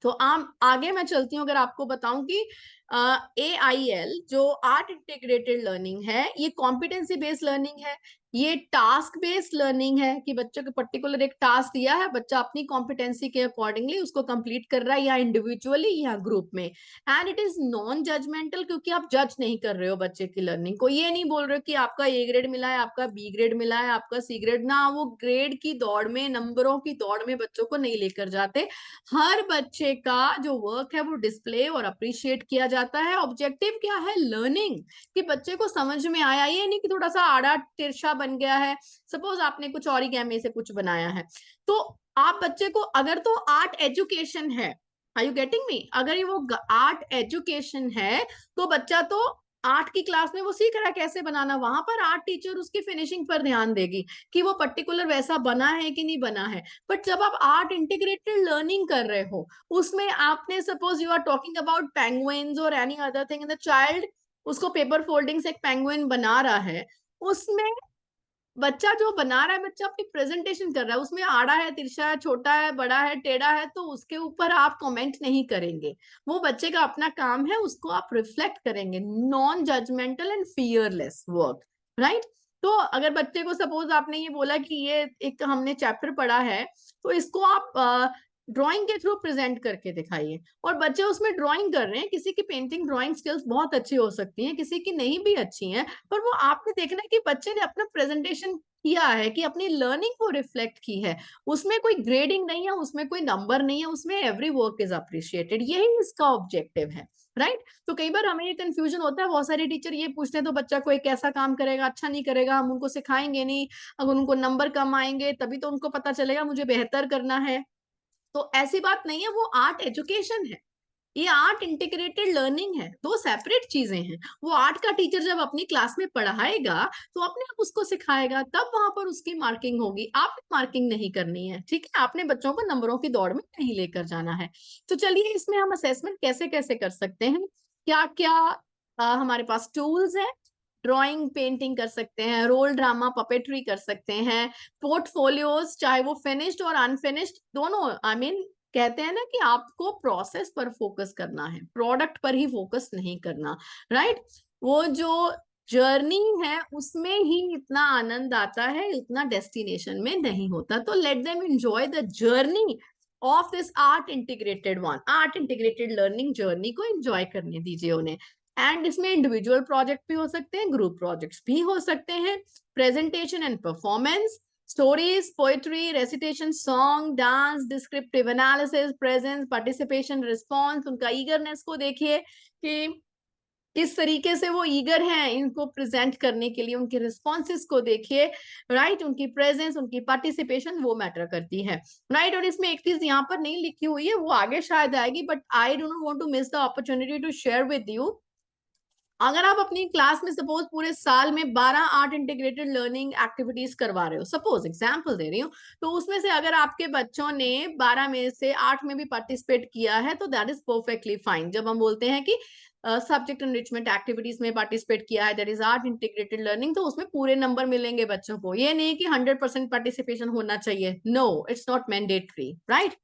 Speaker 1: तो आगे मैं चलती हूँ, अगर आपको बताऊं कि AIL जो आर्ट इंटीग्रेटेड लर्निंग है, ये कॉम्पिटेंसी बेस्ड लर्निंग है, ये टास्क बेस्ड लर्निंग है, कि बच्चों को पर्टिकुलर एक टास्क दिया है, बच्चा अपनी कॉम्पिटेंसी के अकॉर्डिंगली उसको कंप्लीट कर रहा है, या इंडिविजुअली या ग्रुप में। And it is non judgemental, क्योंकि आप जज नहीं कर रहे हो बच्चे की लर्निंग को, ये नहीं बोल रहे हो कि आपका A ग्रेड मिला है, आपका B ग्रेड मिला है, आपका C ग्रेड, ना वो ग्रेड की दौड़ में, नंबरों की दौड़ में बच्चों को नहीं लेकर जाते। हर बच्चे का जो वर्क है वो डिस्प्ले और अप्रिशिएट किया जाता है। ऑब्जेक्टिव क्या है, लर्निंग, कि बच्चे को समझ में आया, ये नहीं कि थोड़ा सा आड़ा तिरछा बन गया है। सपोज आपने कुछ ऑरिगेमी से कुछ बनाया है, तो आप बच्चे को, अगर तो आर्ट एजुकेशन है, आर यू गेटिंग मी, अगर ये वो आर्ट एजुकेशन है, तो बच्चा तो आर्ट की क्लास में वो सीख रहा है कैसे बनाना, वहां पर आर्ट टीचर उसकी फिनिशिंग पर ध्यान देगी कि वो पर्टिकुलर वैसा बना है कि नहीं बना है। बट जब आप आर्ट इंटीग्रेटेड लर्निंग कर रहे हो, उसमें आपने, suppose you are talking about penguins or any other thing, the child उसको पेपर फोल्डिंग से एक पेंगुइन बना रहा है, उसमें बच्चा जो बना रहा है, बच्चा अपनी प्रेजेंटेशन कर रहा है, उसमें आड़ा है, तिरछा है, छोटा है, बड़ा है, टेढ़ा है, तो उसके ऊपर आप कमेंट नहीं करेंगे। वो बच्चे का अपना काम है, उसको आप रिफ्लेक्ट करेंगे। Non judgemental and fearless work, right. तो अगर बच्चे को, सपोज आपने ये बोला कि ये एक हमने चैप्टर पढ़ा है, तो इसको आप ड्राइंग के थ्रू प्रेजेंट करके दिखाइए, और बच्चे उसमें ड्राइंग कर रहे हैं, किसी की पेंटिंग ड्राइंग स्किल्स बहुत अच्छी हो सकती हैं, किसी की नहीं भी अच्छी हैं, पर वो आपने देखना है कि बच्चे ने अपना प्रेजेंटेशन किया है, कि अपनी लर्निंग को रिफ्लेक्ट की है, उसमें कोई ग्रेडिंग नहीं है, उसमें कोई नंबर नहीं है, उसमें एवरी वर्क इज अप्रिशिएटेड, यही इसका ऑब्जेक्टिव है, राइट। तो कई बार हमें ये कंफ्यूजन होता है, बहुत सारे टीचर ये पूछते हैं, तो बच्चा कोई कैसा काम करेगा, अच्छा नहीं करेगा, हम उनको सिखाएंगे नहीं, अगर उनको नंबर कम आएंगे तभी तो उनको पता चलेगा मुझे बेहतर करना है। तो ऐसी बात नहीं है, वो आर्ट एजुकेशन है, ये आर्ट इंटीग्रेटेड लर्निंग है, दो सेपरेट चीजें हैं। वो आर्ट का टीचर जब अपनी क्लास में पढ़ाएगा तो अपने आप उसको सिखाएगा, तब वहां पर उसकी मार्किंग होगी। आपने मार्किंग नहीं करनी है, ठीक है? आपने बच्चों को नंबरों की दौड़ में नहीं लेकर जाना है। तो चलिए इसमें हम असेसमेंट कैसे कैसे कर सकते हैं, क्या क्या हमारे पास टूल्स हैं। ड्राइंग पेंटिंग कर सकते हैं, रोल ड्रामा पपेट्री कर सकते हैं, पोर्टफोलियोज चाहे वो फिनिश्ड और अनफिनिश्ड दोनों, आई मीन कहते हैं ना कि आपको प्रोसेस पर फोकस करना है, प्रोडक्ट पर ही फोकस नहीं करना, राइट? वो जो जर्नी है उसमें ही इतना आनंद आता है, इतना डेस्टिनेशन में नहीं होता। तो let them enjoy the journey of this art integrated learning journey को एंजॉय करने दीजिए उन्हें। एंड इसमें इंडिविजुअल प्रोजेक्ट भी हो सकते हैं, ग्रुप प्रोजेक्ट्स भी हो सकते हैं, presentation and performance, stories, poetry, recitation, song, dance, descriptive analysis, presence, participation, response. उनका ईगरनेस को देखिए कि किस तरीके से वो ईगर हैं इनको प्रेजेंट करने के लिए, उनके रिस्पॉन्सेस को देखिए, राइट? उनकी प्रेजेंस, उनकी पार्टिसिपेशन वो मैटर करती है, राइट? और इसमें एक चीज यहाँ पर नहीं लिखी हुई है, वो आगे शायद आएगी, but I do not want to miss the opportunity to share with you. अगर आप अपनी क्लास में सपोज पूरे साल में 12 आर्ट इंटीग्रेटेड लर्निंग एक्टिविटीज करवा रहे हो, सपोज एग्जांपल दे रही हूँ, तो उसमें से अगर आपके बच्चों ने 12 में से 8 में भी पार्टिसिपेट किया है तो दैट इज परफेक्टली फाइन। जब हम बोलते हैं कि सब्जेक्ट एनरिचमेंट एक्टिविटीज में पार्टिसिपेट किया है, that is art integrated learning, तो उसमें पूरे नंबर मिलेंगे बच्चों को। ये नहीं कि 100% पार्टिसिपेशन होना चाहिए, no, it's not mandatory, right?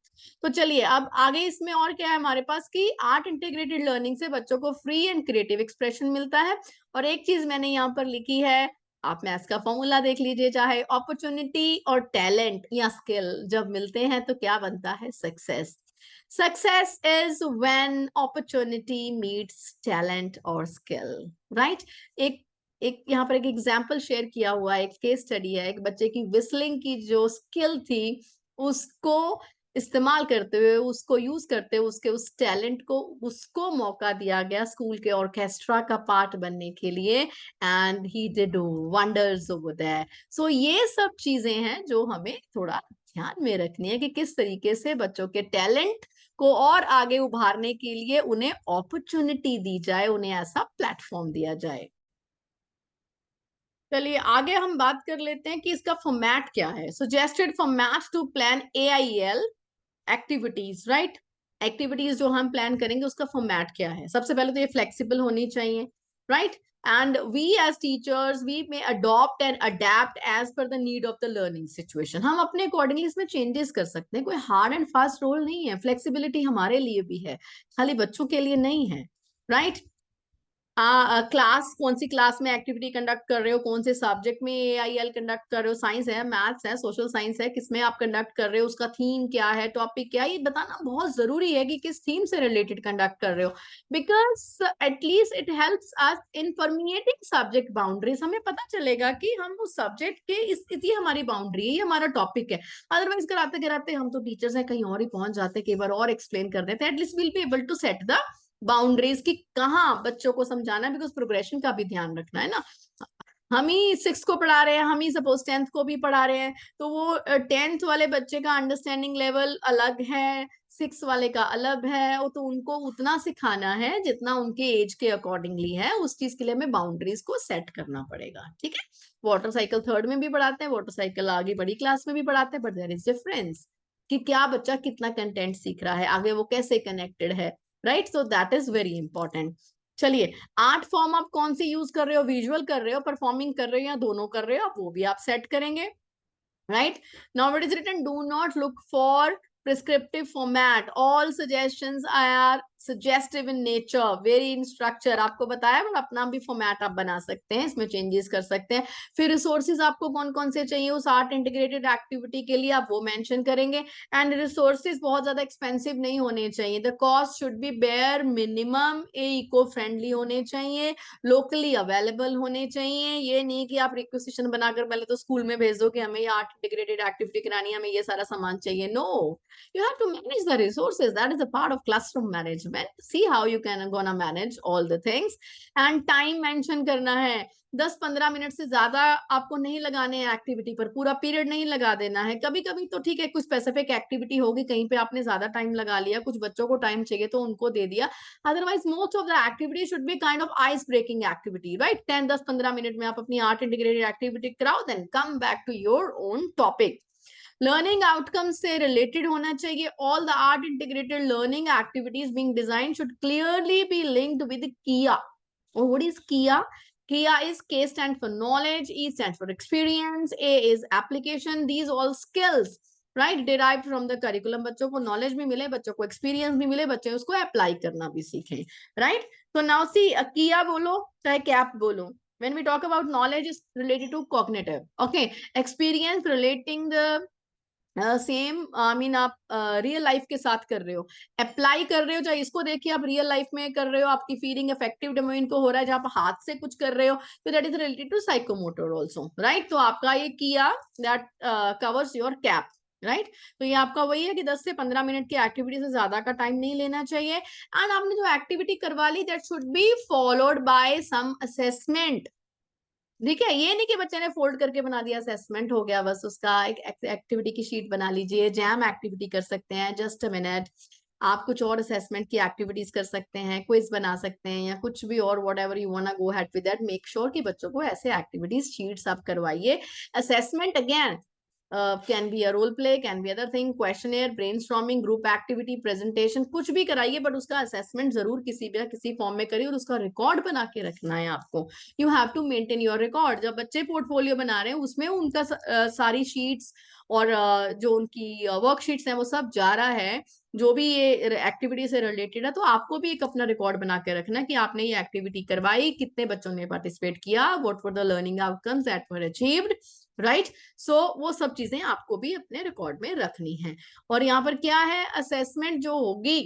Speaker 1: तो चलिए अब आगे इसमें और क्या है हमारे पास कि आर्ट इंटीग्रेटेड लर्निंग से बच्चों को फ्री एंड क्रिएटिव एक्सप्रेशन मिलता है। और एक चीज मैंने यहाँ पर लिखी है, आप मैथ्स का फॉर्मूला देख लीजिए, चाहे अपॉर्चुनिटी और टैलेंट या स्किल जब मिलते हैं तो क्या बनता है? Success. Success is when opportunity meets talent और स्किल, राइट? एक एक यहाँ पर एक एग्जाम्पल शेयर किया हुआ है, एक केस स्टडी है, एक बच्चे की विस्लिंग की जो स्किल थी उसको इस्तेमाल करते हुए, उसको यूज करते हुए, उसके उस टैलेंट को उसको मौका दिया गया स्कूल के ऑर्केस्ट्रा का पार्ट बनने के लिए, and he did wonders over there. So ये सब चीजें हैं जो हमें थोड़ा ध्यान में रखनी है कि किस तरीके से बच्चों के टैलेंट को और आगे उभारने के लिए उन्हें अपॉर्चुनिटी दी जाए, उन्हें ऐसा प्लेटफॉर्म दिया जाए। चलिए आगे हम बात कर लेते हैं कि इसका फॉर्मेट क्या है। Suggested format to plan AIL activities, right? Activities जो हम प्लान करेंगे उसका फॉर्मेट क्या है? सबसे पहले तो ये फ्लेक्सिबल होनी चाहिए, right? And we as teachers we may adopt and adapt as per the need of the learning situation. हम अपने अकॉर्डिंगली इसमें चेंजेस कर सकते हैं, कोई हार्ड एंड फास्ट रूल नहीं है, फ्लेक्सिबिलिटी हमारे लिए भी है, खाली बच्चों के लिए नहीं है, राइट? क्लास कौन सी क्लास में एक्टिविटी कंडक्ट कर रहे हो, कौन से सब्जेक्ट में AIL कंडक्ट कर रहे हो, साइंस है, मैथ्स है, सोशल साइंस है, किसमें आप कंडक्ट कर रहे हो, उसका थीम क्या है, टॉपिक क्या है, ये बताना बहुत जरूरी है कि किस थीम से रिलेटेड कंडक्ट कर रहे हो। Because at least it helps us in permeating subject boundaries. हमें पता चलेगा कि हम उस सब्जेक्ट के ये हमारी बाउंड्री है, ये हमारा टॉपिक है। अदरवाइज कराते कराते हम तो टीचर्स हैं, कहीं और ही पहुंच जाते, कई बार और एक्सप्लेन कर देते हैं। At least will be able to set the boundaries की कहाँ बच्चों को समझाना है, बिकॉज प्रोग्रेशन का भी ध्यान रखना है ना। हम ही 6 को पढ़ा रहे हैं, हम ही सपोज 10th को भी पढ़ा रहे हैं, तो वो 10th वाले बच्चे का अंडरस्टैंडिंग लेवल अलग है, 6 वाले का अलग है, वो तो उनको उतना सिखाना है जितना उनके एज के अकॉर्डिंगली है। उस चीज के लिए हमें बाउंड्रीज को सेट करना पड़ेगा, ठीक है? वाटर साइकिल 3rd में भी पढ़ाते हैं, वाटर साइकिल आगे बड़ी क्लास में भी पढ़ाते हैं, बट देयर इज डिफरेंस कि क्या बच्चा कितना कंटेंट सीख रहा है, आगे वो कैसे कनेक्टेड है, right? So that is very important. चलिए आर्ट फॉर्म आप कौन सी यूज कर रहे हो, विजुअल कर रहे हो, परफॉर्मिंग कर रहे हो, या दोनों कर रहे हो, आप वो भी आप सेट करेंगे, right? Now it is written, do not look for prescriptive format, all suggestions are suggestive in nature, very in structure। आपको बताया, बट अपना भी फॉर्मेट आप बना सकते हैं, इसमें चेंजेस कर सकते हैं। फिर रिसोर्सेज आपको कौन कौन से चाहिए उस आर्ट इंटीग्रेटेड एक्टिविटी के लिए, आप वो मेंशन करेंगे। एंड रिसोर्सेज बहुत ज्यादा एक्सपेंसिव नहीं होने चाहिए, the cost should be bare minimum, a eco friendly होने चाहिए, लोकली अवेलेबल होने चाहिए। ये नहीं कि आप रिक्वेजिशन बनाकर पहले तो स्कूल में भेज दो कि हमें ये आर्ट इंटीग्रेटेड एक्टिविटी करानी है, हमें ये सारा सामान चाहिए। No, you have to manage the resources, that is a part of classroom management. Management, see how you can gonna manage all the things. And time mention करना है, 10-15 मिनट से ज्यादा आपको नहीं लगाने हैं एक्टिविटी पर, पूरा पीरियड नहीं लगा देना है। कभी कभी तो ठीक है, कुछ स्पेसिफिक एक्टिविटी होगी कहीं पे आपने ज्यादा टाइम लगा लिया, कुछ बच्चों को टाइम चाहिए तो उनको दे दिया, otherwise most of the activity should be kind of ice breaking activity, right. 10-10-15 minute में आप अपनी आर्ट इंटीग्रेटेड एक्टिविटी कराओ, then come back to your own topic. Learning outcome से रिलेटेड होना चाहिए। All the art integrated learning activities being design should clearly be linked with Kia. और what is Kia? Kia is K stands for knowledge, E stands for experience, A is application. These all skills, right, derived from the curriculum. बच्चों को knowledge भी मिले, बच्चों को experience भी मिले, बच्चे उसको apply करना भी सीखें, right? So now see, Kia बोलो चाहे cap बोलो, when we talk about knowledge is related to cognitive, okay, experience relating the same I mean आप रियल लाइफ के साथ कर रहे हो, अप्लाई कर रहे हो, चाहे इसको देखिए आप रियल लाइफ में कर रहे हो, आपकी फीलिंग अफेक्टिव डोमेन को हो रहा है, जहां आप हाथ से कुछ कर रहे हो, तो that is related to psychomotor also, right. तो आपका ये Kia that covers your cap, right. तो ये आपका वही है कि 10 से 15 मिनट की एक्टिविटी से ज्यादा का टाइम नहीं लेना चाहिए। एंड आपने जो एक्टिविटी करवा ली, that should be followed by some assessment. ठीक है, ये नहीं कि बच्चे ने फोल्ड करके बना दिया, असेसमेंट हो गया बस उसका। एक एक्टिविटी की शीट बना लीजिए, जैम एक्टिविटी कर सकते हैं, जस्ट अ मिनट। आप कुछ और असेसमेंट की एक्टिविटीज कर सकते हैं, क्विज बना सकते हैं, या कुछ भी और, whatever you want to go head with that. Make sure कि बच्चों को ऐसे एक्टिविटीज शीट्स आप करवाइए। Assessment again can be a role play, can be other thing, questionnaire, brainstorming, group activity, presentation, कुछ भी कराइए, बट उसका असेसमेंट जरूर किसी भी किसी फॉर्म में करिए, और उसका रिकॉर्ड बना के रखना है आपको। You have to maintain your record. जब बच्चे पोर्टफोलियो बना रहे हैं, उसमें उनका सारी शीट्स और जो उनकी वर्कशीट्स हैं वो सब जा रहा है, जो भी ये एक्टिविटी से रिलेटेड है, तो आपको भी एक अपना रिकॉर्ड बना के रखना कि आपने ये एक्टिविटी करवाई, कितने बच्चों ने पार्टिसिपेट किया, what were the learning outcomes that were achieved, right. So वो सब चीजें आपको भी अपने रिकॉर्ड में रखनी है। और यहाँ पर क्या है, असेसमेंट जो होगी,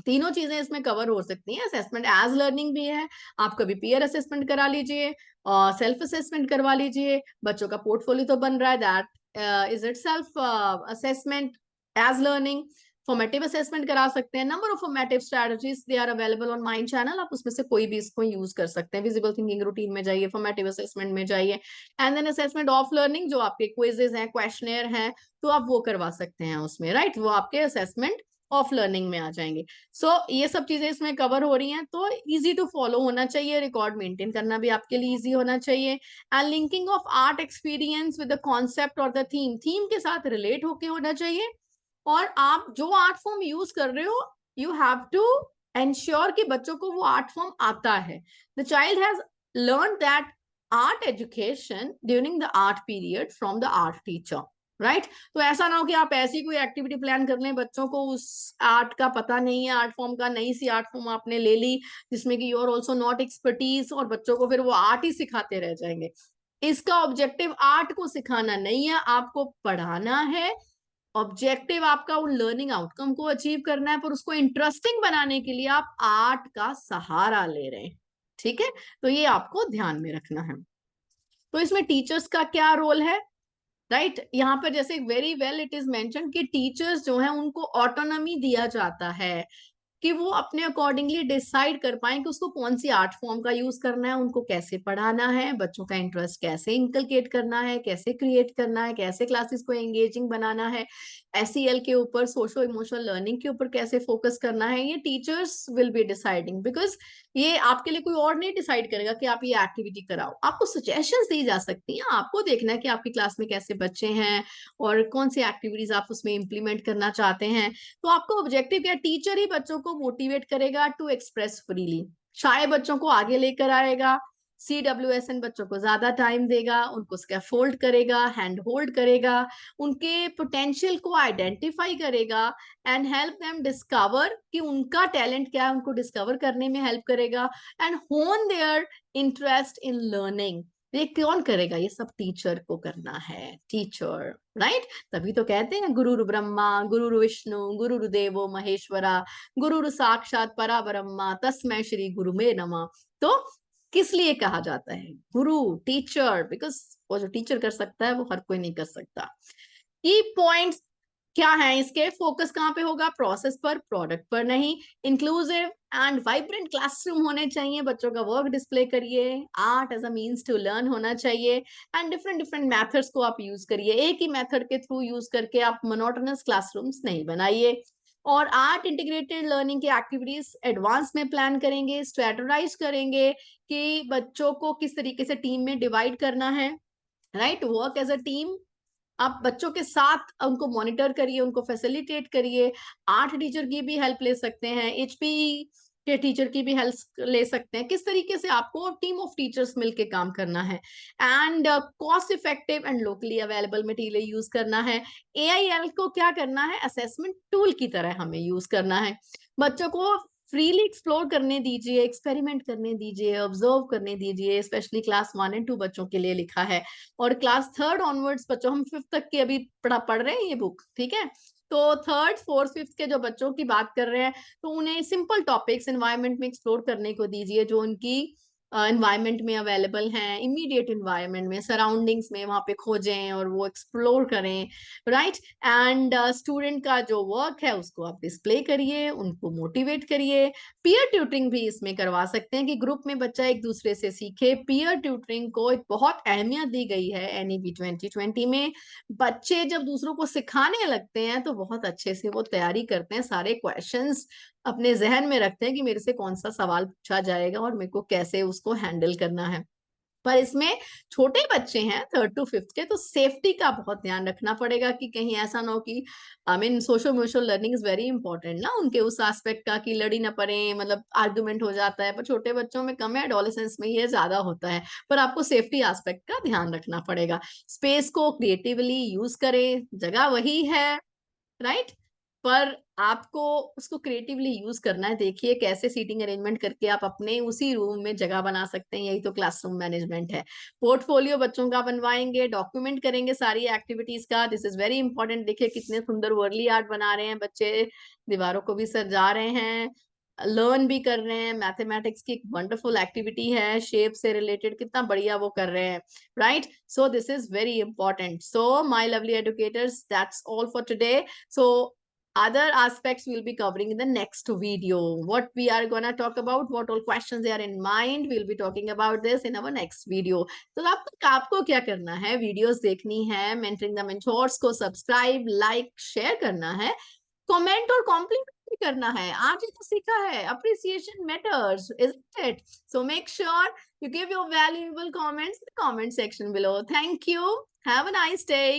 Speaker 1: तीनों चीजें इसमें कवर हो सकती हैं। असेसमेंट एज लर्निंग भी है, आप कभी पीयर असेसमेंट करा लीजिए, और सेल्फ असेसमेंट करवा लीजिए। बच्चों का पोर्टफोलियो तो बन रहा है, that is it self assessment as learning. Formative assessment करा सकते हैं, number of formative strategies they are available on mind channel, आप उसमें से कोई भी इसको यूज कर सकते हैं। विजिबल थिंकिंग रूटीन में जाइए, फॉर्मेटिव असेसमेंट में जाइए, and then assessment of learning, जो आपके क्विजेज हैं, क्वेश्चनेयर हैं, तो आप वो करवा सकते हैं उसमें, राइट। वो आपके असेसमेंट ऑफ लर्निंग में आ जाएंगे। सो ये सब चीजें इसमें कवर हो रही हैं, तो इजी टू फॉलो होना चाहिए, रिकॉर्ड मेंटेन करना भी आपके लिए इजी होना चाहिए। And linking of art experience with the concept और द थीम, थीम के साथ रिलेट होके होना चाहिए। और आप जो आर्ट फॉर्म यूज कर रहे हो, यू हैव टू एंश्योर कि बच्चों को वो आर्ट फॉर्म आता है। The child has learn that art education during the art period from the art teacher, right. तो ऐसा ना हो कि आप ऐसी कोई एक्टिविटी प्लान कर लें, बच्चों को उस आर्ट का पता नहीं है, आर्ट फॉर्म का, नई सी आर्ट फॉर्म आपने ले ली जिसमें कि you are also not expertise, और बच्चों को फिर वो आर्ट ही सिखाते रह जाएंगे। इसका ऑब्जेक्टिव आर्ट को सिखाना नहीं है, आपको पढ़ाना है। ऑब्जेक्टिव आपका उन लर्निंग आउटकम को अचीव करना है, पर उसको इंटरेस्टिंग बनाने के लिए आप आर्ट का सहारा ले रहे हैं, ठीक है। तो ये आपको ध्यान में रखना है। तो इसमें टीचर्स का क्या रोल है, राइट। यहाँ पर जैसे very well it is mention कि टीचर्स जो है उनको ऑटोनॉमी दिया जाता है कि वो अपने अकॉर्डिंगली डिसाइड कर पाए कि उसको कौन सी आर्ट फॉर्म का यूज करना है, उनको कैसे पढ़ाना है, बच्चों का इंटरेस्ट कैसे इंकलकेट करना है, कैसे क्रिएट करना है, कैसे क्लासेस को एंगेजिंग बनाना है, एसईएल के ऊपर, सोशो इमोशनल लर्निंग के ऊपर कैसे फोकस करना है, ये teachers will be deciding. Because ये आपके लिए कोई और नहीं डिसाइड करेगा कि आप ये एक्टिविटी कराओ, आपको सजेशंस दी जा सकती हैं, आपको देखना है कि आपकी क्लास में कैसे बच्चे हैं और कौन सी एक्टिविटीज आप उसमें इंप्लीमेंट करना चाहते हैं। तो आपको ऑब्जेक्टिव क्या, टीचर ही बच्चों को मोटिवेट करेगा टू एक्सप्रेस फ्रीली, शाये बच्चों को आगे लेकर आएगा, CWSN बच्चों को ज्यादा टाइम देगा, उनको स्कैफोल्ड करेगा, हैंड होल्ड करेगा, उनके पोटेंशियल को आइडेंटिफाई करेगा, एंड हेल्प देम डिस्कवर कि उनका टैलेंट क्या है, उनको डिस्कवर करने में हेल्प करेगा, एंड होन देयर इंटरेस्ट इन लर्निंग। ये कौन करेगा, ये सब टीचर को करना है, टीचर, राइट। तभी तो कहते हैं गुरुर् ब्रह्मा गुरुर् विष्णु गुरुर्देवो महेश्वरा गुरुर् साक्षात पराब्रह्मा तस्मै श्री गुरुमे नमः। तो किस लिए कहा जाता है गुरु, टीचर? बिकॉज वो जो टीचर कर सकता है वो हर कोई नहीं कर सकता। की पॉइंट्स क्या है इसके फोकस कहाँ पे होगा, प्रोसेस पर, प्रोडक्ट पर नहीं। इंक्लूसिव एंड वाइब्रेंट क्लासरूम होने चाहिए, बच्चों का वर्क डिस्प्ले करिए, art as a means to learn होना चाहिए, एंड डिफरेंट डिफरेंट मेथड्स को आप यूज करिए। एक ही मेथड के थ्रू यूज करके आप मोनोटोनस क्लासरूम्स नहीं बनाइए। और आर्ट इंटीग्रेटेड लर्निंग की एक्टिविटीज एडवांस में प्लान करेंगे, स्ट्रेटेजाइज करेंगे कि बच्चों को किस तरीके से टीम में डिवाइड करना है, right, work as a team. आप बच्चों के साथ उनको मॉनिटर करिए, उनको फैसिलिटेट करिए। आर्ट टीचर की भी हेल्प ले सकते हैं, एचपी के टीचर की भी हेल्प ले सकते हैं। किस तरीके से आपको टीम ऑफ टीचर्स मिलके काम करना है, and cost effective and locally available material use करना है। एआईएल को क्या करना है, असेसमेंट टूल की तरह हमें यूज करना है। बच्चों को फ्रीली एक्सप्लोर करने दीजिए, एक्सपेरिमेंट करने दीजिए, ऑब्जर्व करने दीजिए। स्पेशली क्लास 1 और 2 बच्चों के लिए लिखा है, और क्लास 3 ऑनवर्ड्स बच्चों, हम 5th तक की अभी पढ़ रहे हैं ये बुक, ठीक है। तो 3rd 4th 5th के जो बच्चों की बात कर रहे हैं, तो उन्हें सिंपल टॉपिक्स एनवायरनमेंट में एक्सप्लोर करने को दीजिए, जो उनकी एनवायरनमेंट में अवेलेबल हैं, इमीडिएट एनवायरनमेंट में, सराउंडिंग्स में, वहां पे खोजें और वो एक्सप्लोर करें, राइट। एंड स्टूडेंट का जो वर्क है उसको आप डिस्प्ले करिए, उनको मोटिवेट करिए। पीयर ट्यूटरिंग भी इसमें करवा सकते हैं कि ग्रुप में बच्चा एक दूसरे से सीखे। पीयर ट्यूटरिंग को एक बहुत अहमियत दी गई है एनईपी 2020 में। बच्चे जब दूसरों को सिखाने लगते हैं तो बहुत अच्छे से वो तैयारी करते हैं, सारे क्वेश्चंस अपने जहन में रखते हैं कि मेरे से कौन सा सवाल पूछा जाएगा और मेरे को कैसे उसको हैंडल करना है। पर इसमें छोटे बच्चे हैं 3rd to 5th के, तो सेफ्टी का बहुत ध्यान रखना पड़ेगा कि कहीं ऐसा ना हो कि, I mean social emotional learning is very important ना, उनके उस एस्पेक्ट का कि लड़ी ना पड़े, मतलब आर्गुमेंट हो जाता है, पर छोटे बच्चों में कम है, एडोलेसेंस में ये ज्यादा होता है। पर आपको सेफ्टी एस्पेक्ट का ध्यान रखना पड़ेगा। स्पेस को क्रिएटिवली यूज करें, जगह वही है, राइट, पर आपको उसको क्रिएटिवली यूज करना है। देखिए कैसे सीटिंग अरेंजमेंट करके आप अपने उसी रूम में जगह बना सकते हैं, यही तो क्लासरूम मैनेजमेंट है। पोर्टफोलियो बच्चों का बनवाएंगे, डॉक्यूमेंट करेंगे सारी एक्टिविटीज का, दिस इज वेरी इंपॉर्टेंट। देखिए कितने सुंदर वर्ली आर्ट बना रहे हैं बच्चे, दीवारों को भी सजा रहे हैं, लर्न भी कर रहे हैं। मैथमेटिक्स की एक वंडरफुल एक्टिविटी है, शेप से रिलेटेड कितना बढ़िया वो कर रहे हैं, right. So this is very important. So my lovely educators, that's all for today. So other aspects we'll be covering in the next video. What we are going to talk about, what all questions they are in mind, we'll be talking about this in our next video. तो आपको क्या करना है, videos देखनी है, mentoring the mentors को subscribe, like, share करना है, कमेंट और कॉम्प्लीमेंट भी करना है। आज ही तो सीखा है, appreciation matters, isn't it? So make sure you give your valuable comments in the comment section below. Thank you. Have a nice day.